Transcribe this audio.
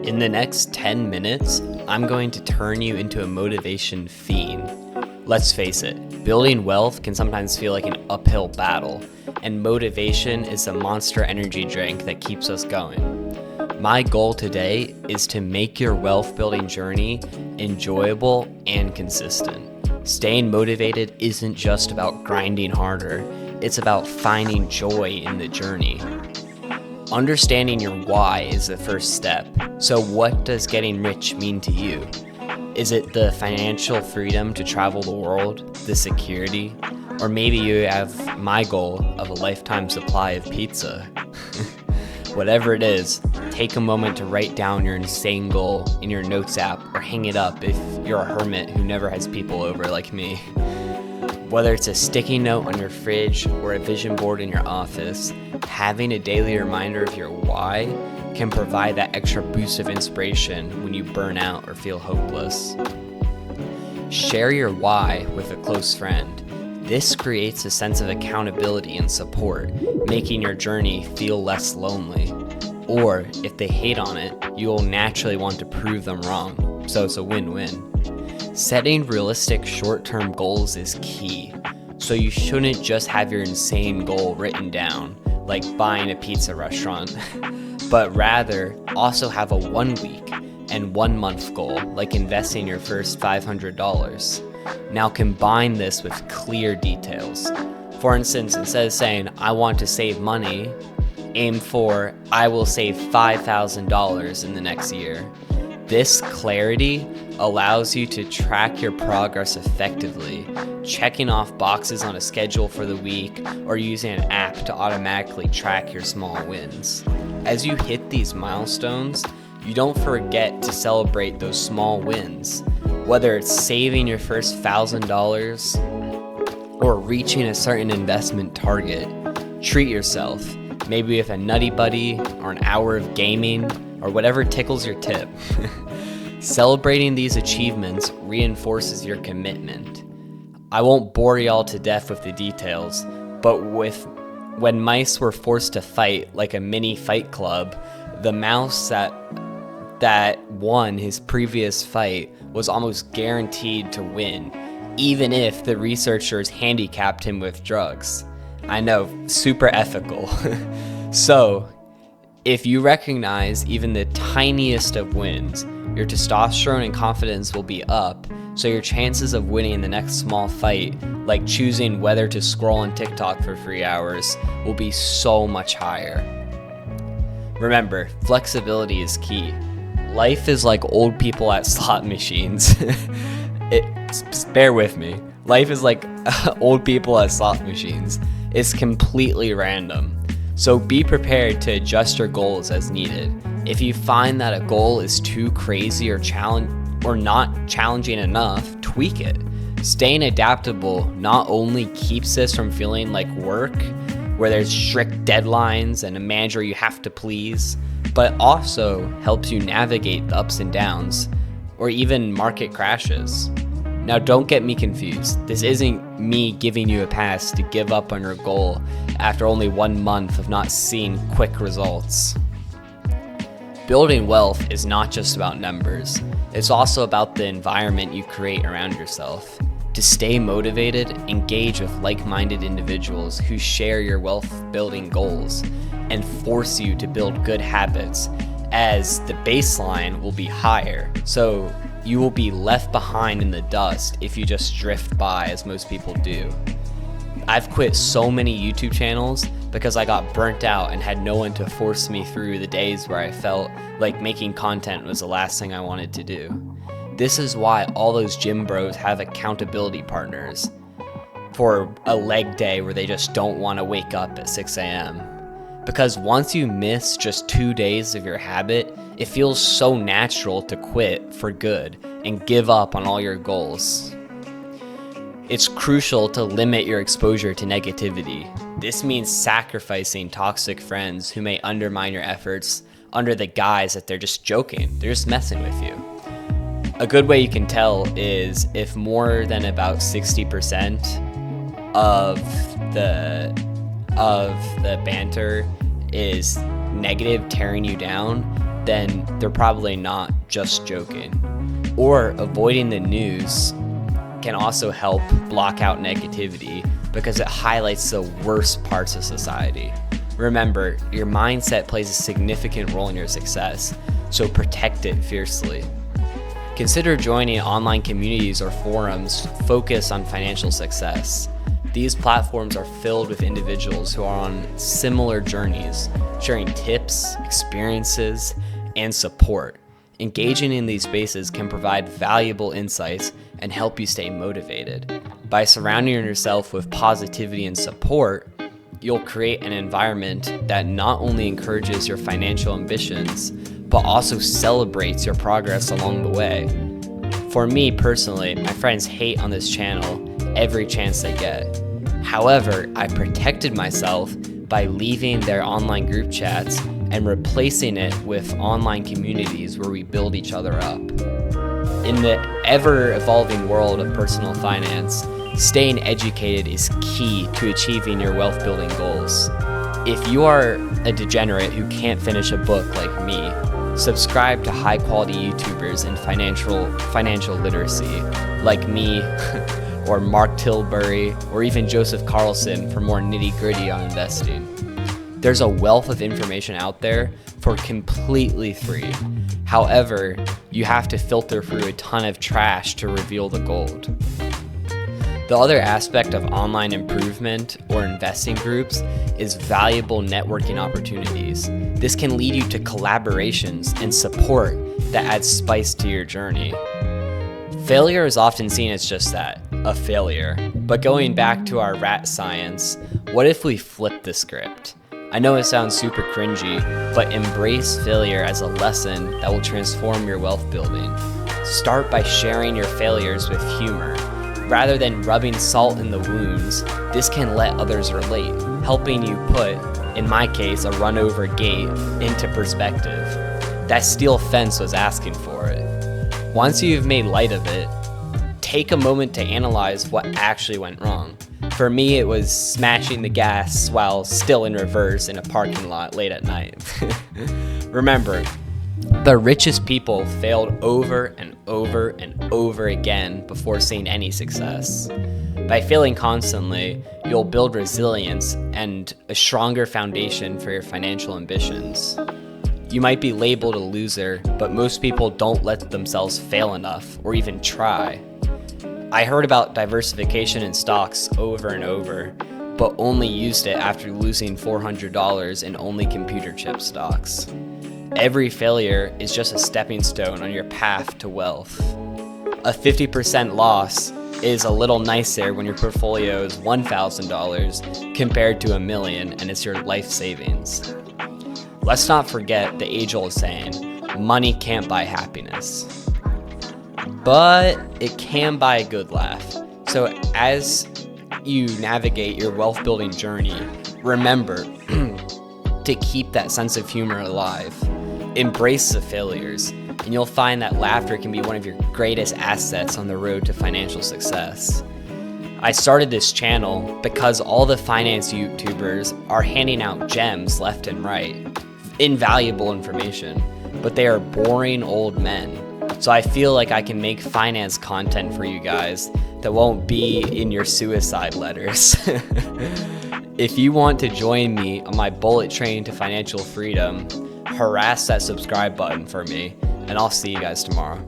In the next 10 minutes, I'm going to turn you into a motivation fiend. Let's face it, building wealth can sometimes feel like an uphill battle, and motivation is a monster energy drink that keeps us going. My goal today is to make your wealth building journey enjoyable and consistent. Staying motivated isn't just about grinding harder, it's about finding joy in the journey. Understanding your why is the first step. So what does getting rich mean to you? Is it the financial freedom to travel the world, the security, or maybe you have my goal of a lifetime supply of pizza? Whatever it is, take a moment to write down your insane goal in your notes app or hang it up if you're a hermit who never has people over like me. Whether it's a sticky note on your fridge or a vision board in your office, having a daily reminder of your why can provide that extra boost of inspiration when you burn out or feel hopeless. Share your why with a close friend. This creates a sense of accountability and support, making your journey feel less lonely. Or if they hate on it, you will naturally want to prove them wrong, so it's a win-win. Setting realistic short-term goals is key, so you shouldn't just have your insane goal written down, like buying a pizza restaurant, but rather also have a 1 week and 1 month goal, like investing your first $500. Now combine this with clear details. For instance, instead of saying, I want to save money, aim for, I will save $5,000 in the next year. This clarity allows you to track your progress effectively, checking off boxes on a schedule for the week or using an app to automatically track your small wins. As you hit these milestones, you don't forget to celebrate those small wins. Whether it's saving your first $1,000 or reaching a certain investment target, treat yourself, maybe with a nutty buddy or an hour of gaming or whatever tickles your tip. Celebrating these achievements reinforces your commitment. I won't bore y'all to death with the details, but when mice were forced to fight like a mini fight club, the mouse that won his previous fight was almost guaranteed to win, even if the researchers handicapped him with drugs. I know, super ethical. So, if you recognize even the tiniest of wins, your testosterone and confidence will be up, so your chances of winning the next small fight, like choosing whether to scroll on TikTok for 3 hours, will be so much higher. Remember, flexibility is key. Life is like old people at slot machines. Bear with me. Life is like old people at slot machines. It's completely random. So be prepared to adjust your goals as needed. If you find that a goal is too crazy or not challenging enough, tweak it. Staying adaptable not only keeps this from feeling like work, where there's strict deadlines and a manager you have to please, but also helps you navigate the ups and downs, or even market crashes. Now don't get me confused. This isn't me giving you a pass to give up on your goal after only 1 month of not seeing quick results. Building wealth is not just about numbers. It's also about the environment you create around yourself. To stay motivated, engage with like-minded individuals who share your wealth building goals and force you to build good habits, as the baseline will be higher. So you will be left behind in the dust if you just drift by, as most people do. I've quit so many YouTube channels because I got burnt out and had no one to force me through the days where I felt like making content was the last thing I wanted to do. This is why all those gym bros have accountability partners for a leg day where they just don't want to wake up at 6 a.m. Because once you miss just 2 days of your habit, it feels so natural to quit for good and give up on all your goals. It's crucial to limit your exposure to negativity. This means sacrificing toxic friends who may undermine your efforts under the guise that they're just joking, they're just messing with you. A good way you can tell is if more than about 60% of the banter is negative, tearing you down, then they're probably not just joking. Or avoiding the news can also help block out negativity because it highlights the worst parts of society. Remember, your mindset plays a significant role in your success, so protect it fiercely. Consider joining online communities or forums focused on financial success. These platforms are filled with individuals who are on similar journeys, sharing tips, experiences, and support. Engaging in these spaces can provide valuable insights and help you stay motivated. By surrounding yourself with positivity and support, you'll create an environment that not only encourages your financial ambitions, but also celebrates your progress along the way. For me personally, my friends hate on this channel every chance they get. However, I protected myself by leaving their online group chats and replacing it with online communities where we build each other up. In the ever-evolving world of personal finance, staying educated is key to achieving your wealth-building goals. If you are a degenerate who can't finish a book like me, subscribe to high-quality YouTubers in financial literacy like me, or Mark Tilbury, or even Joseph Carlson for more nitty-gritty on investing. There's a wealth of information out there for completely free. However, you have to filter through a ton of trash to reveal the gold. The other aspect of online improvement or investing groups is valuable networking opportunities. This can lead you to collaborations and support that adds spice to your journey. Failure is often seen as just that, a failure. But going back to our rat science, what if we flip the script? I know it sounds super cringy, but embrace failure as a lesson that will transform your wealth building. Start by sharing your failures with humor. Rather than rubbing salt in the wounds, this can let others relate, helping you put, in my case, a run-over gate into perspective. That steel fence was asking for it. Once you've made light of it, take a moment to analyze what actually went wrong. For me, it was smashing the gas while still in reverse in a parking lot late at night. Remember, the richest people failed over and over and over again before seeing any success. By failing constantly, you'll build resilience and a stronger foundation for your financial ambitions. You might be labeled a loser, but most people don't let themselves fail enough or even try. I heard about diversification in stocks over and over, but only used it after losing $400 in only computer chip stocks. Every failure is just a stepping stone on your path to wealth. A 50% loss is a little nicer when your portfolio is $1,000 compared to $1 million and it's your life savings. Let's not forget the age-old saying, money can't buy happiness. But it can buy a good laugh. So as you navigate your wealth building journey, remember to keep that sense of humor alive. Embrace the failures, and you'll find that laughter can be one of your greatest assets on the road to financial success. I started this channel because all the finance YouTubers are handing out gems left and right, invaluable information, but they are boring old men. So I feel like I can make finance content for you guys that won't be in your suicide letters. If you want to join me on my bullet train to financial freedom, harass that subscribe button for me, and I'll see you guys tomorrow.